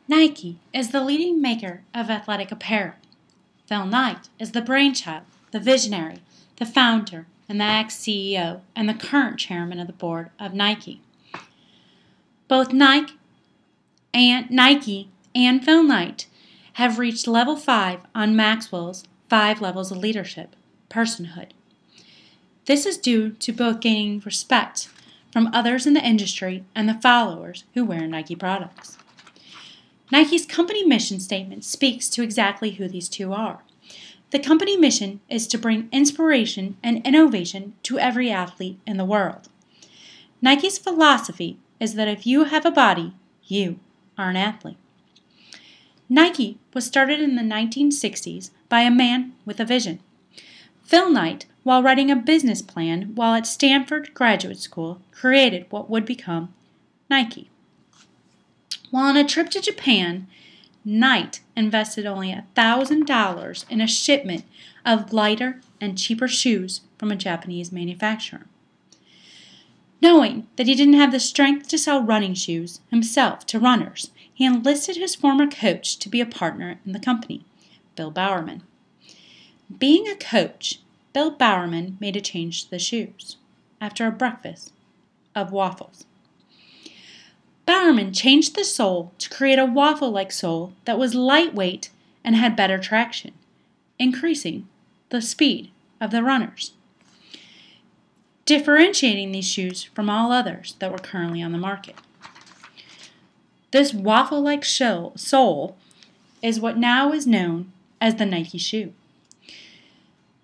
Nike is the leading maker of athletic apparel. Phil Knight is the brainchild, the visionary, the founder, and the ex-CEO, and the current chairman of the board of Nike. Both Nike and Phil Knight have reached level 5 on Maxwell's 5 levels of leadership, personhood. This is due to both gaining respect from others in the industry and the followers who wear Nike products. Nike's company mission statement speaks to exactly who these two are. The company mission is to bring inspiration and innovation to every athlete in the world. Nike's philosophy is that if you have a body, you are an athlete. Nike was started in the 1960s by a man with a vision. Phil Knight, while writing a business plan while at Stanford Graduate School, created what would become Nike. While on a trip to Japan, Knight invested only $1,000 in a shipment of lighter and cheaper shoes from a Japanese manufacturer. Knowing that he didn't have the strength to sell running shoes himself to runners, he enlisted his former coach to be a partner in the company, Bill Bowerman. Being a coach, Bill Bowerman made a change to the shoes after a breakfast of waffles. Bowerman changed the sole to create a waffle-like sole that was lightweight and had better traction, increasing the speed of the runners, differentiating these shoes from all others that were currently on the market. This waffle-like sole is what now is known as the Nike shoe.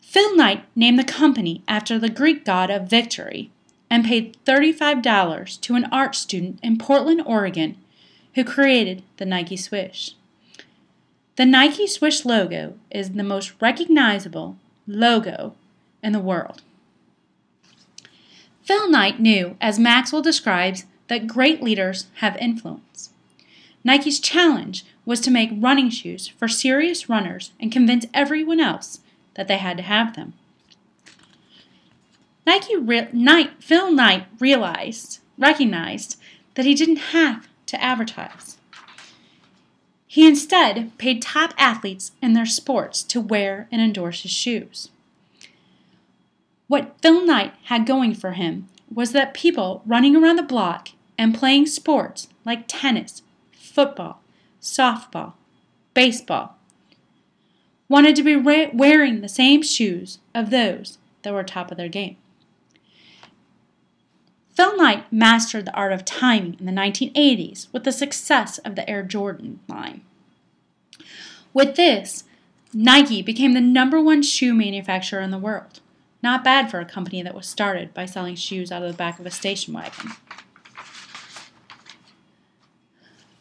Phil Knight named the company after the Greek god of victory and paid $35 to an art student in Portland, Oregon, who created the Nike Swish. The Nike Swish logo is the most recognizable logo in the world. Phil Knight knew, as Maxwell describes, that great leaders have influence. Nike's challenge was to make running shoes for serious runners and convince everyone else that they had to have them. Phil Knight recognized that he didn't have to advertise. He instead paid top athletes in their sports to wear and endorse his shoes. What Phil Knight had going for him was that people running around the block and playing sports like tennis, football, softball, baseball wanted to be wearing the same shoes of those that were top of their game. Phil Knight mastered the art of timing in the 1980s with the success of the Air Jordan line. With this, Nike became the #1 shoe manufacturer in the world. Not bad for a company that was started by selling shoes out of the back of a station wagon.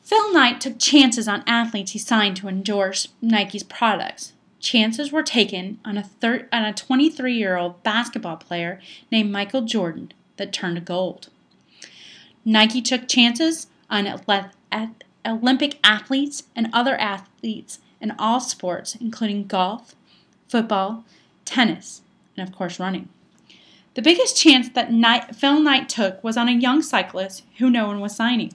Phil Knight took chances on athletes he signed to endorse Nike's products. Chances were taken on a 23-year-old basketball player named Michael Jordan that turned gold. Nike took chances on Olympic athletes and other athletes in all sports, including golf, football, tennis, and of course running. The biggest chance that Phil Knight took was on a young cyclist who no one was signing.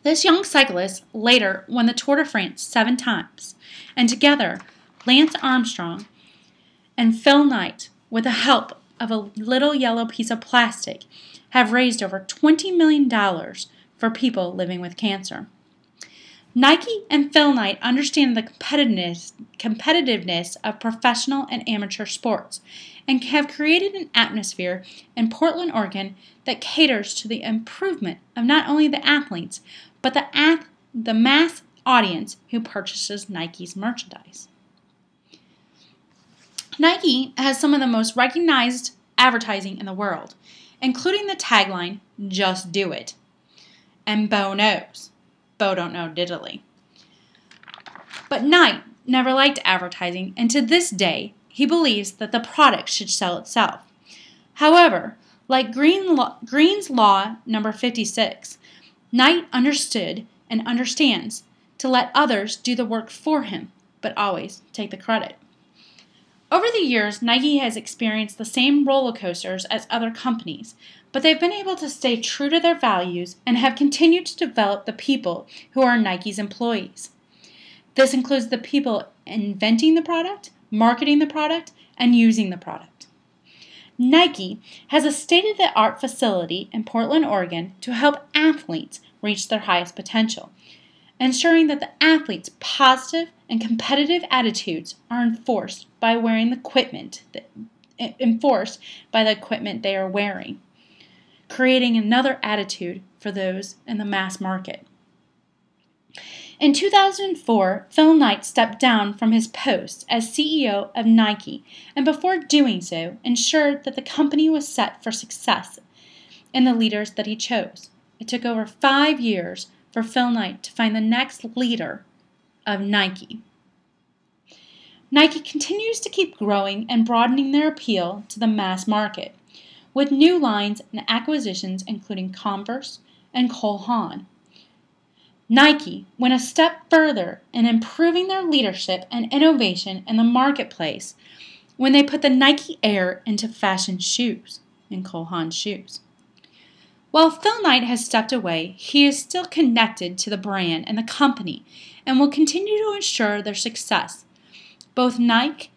This young cyclist later won the Tour de France 7 times, and together Lance Armstrong and Phil Knight, with the help of a little yellow piece of plastic, have raised over $20 million for people living with cancer. Nike and Phil Knight understand the competitiveness of professional and amateur sports and have created an atmosphere in Portland, Oregon that caters to the improvement of not only the athletes, but the mass audience who purchases Nike's merchandise. Nike has some of the most recognized advertising in the world, including the tagline, "Just do it." And Bo knows. Bo don't know diddly. But Knight never liked advertising, and to this day, he believes that the product should sell itself. However, like Green's Law number 56, Knight understood and understands to let others do the work for him, but always take the credit. Over the years, Nike has experienced the same roller coasters as other companies, but they've been able to stay true to their values and have continued to develop the people who are Nike's employees. This includes the people inventing the product, marketing the product, and using the product. Nike has a state-of-the-art facility in Portland, Oregon to help athletes reach their highest potential, ensuring that the athletes' positive and competitive attitudes are enforced by the equipment they are wearing, creating another attitude for those in the mass market. In 2004, Phil Knight stepped down from his post as CEO of Nike, and before doing so, ensured that the company was set for success in the leaders that he chose. It took over 5 years for Phil Knight to find the next leader of Nike. Nike continues to keep growing and broadening their appeal to the mass market, with new lines and acquisitions including Converse and Cole Haan. Nike went a step further in improving their leadership and innovation in the marketplace when they put the Nike Air into fashion shoes, in Cole Haan's shoes. While Phil Knight has stepped away, he is still connected to the brand and the company and will continue to ensure their success. Both Nike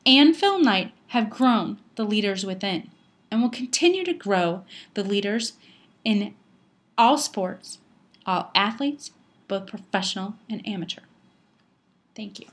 and Phil Knight have grown the leaders within and will continue to grow the leaders in all sports, all athletes, both professional and amateur. Thank you.